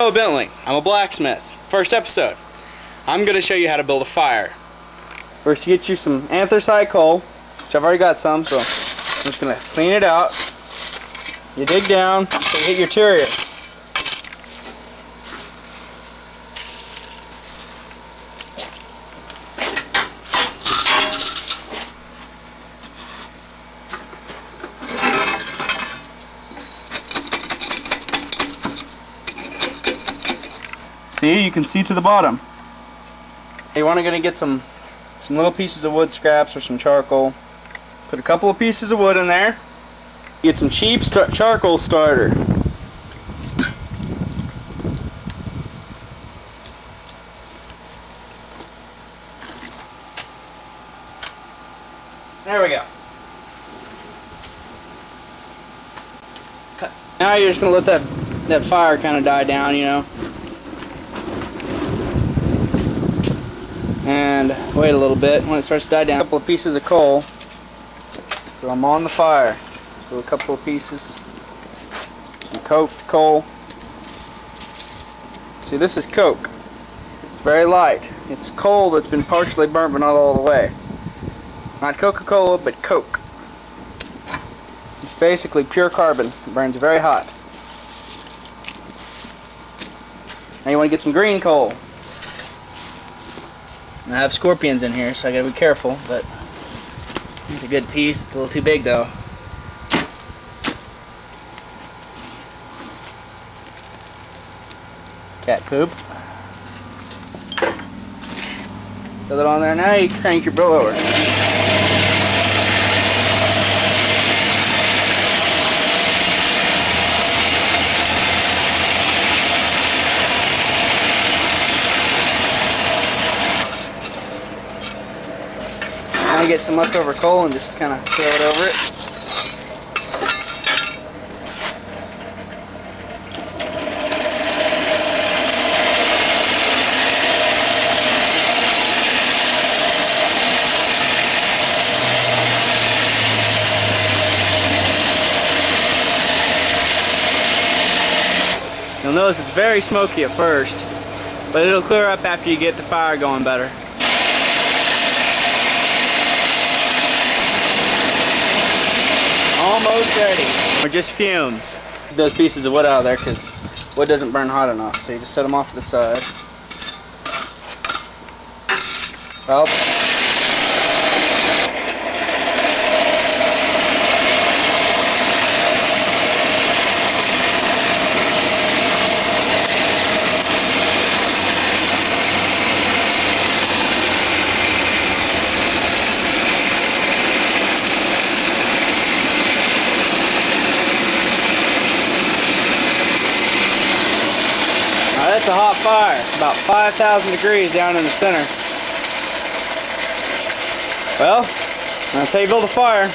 Hello Bentley, I'm a blacksmith. First episode, I'm going to show you how to build a fire. First you get you some anthracite coal, which I've already got some, so I'm just going to clean it out. You dig down, so you hit your terrier. See, you can see to the bottom. You want to get some little pieces of wood scraps or some charcoal. Put a couple of pieces of wood in there. Get some cheap charcoal starter. There we go. Now you're just going to let that fire kind of die down, you know. And wait a little bit. When it starts to die down, a couple of pieces of coal, throw them on the fire. So a couple of pieces, some coked coal. See, this is coke. It's very light. It's coal that's been partially burnt but not all the way. Not Coca-Cola, but coke. It's basically pure carbon. It burns very hot. Now you want to get some green coal. I have scorpions in here, so I gotta be careful, but it's a good piece. It's a little too big though. Cat poop. Put it on there. Now you crank your blower. Get some leftover coal and just kind of throw it over it. You'll notice it's very smoky at first, but it'll clear up after you get the fire going better. Almost ready. Or just fumes. Get those pieces of wood out of there because wood doesn't burn hot enough. So you just set them off to the side. Well, that's a hot fire. It's about 5,000 degrees down in the center. Well, that's how you build a fire.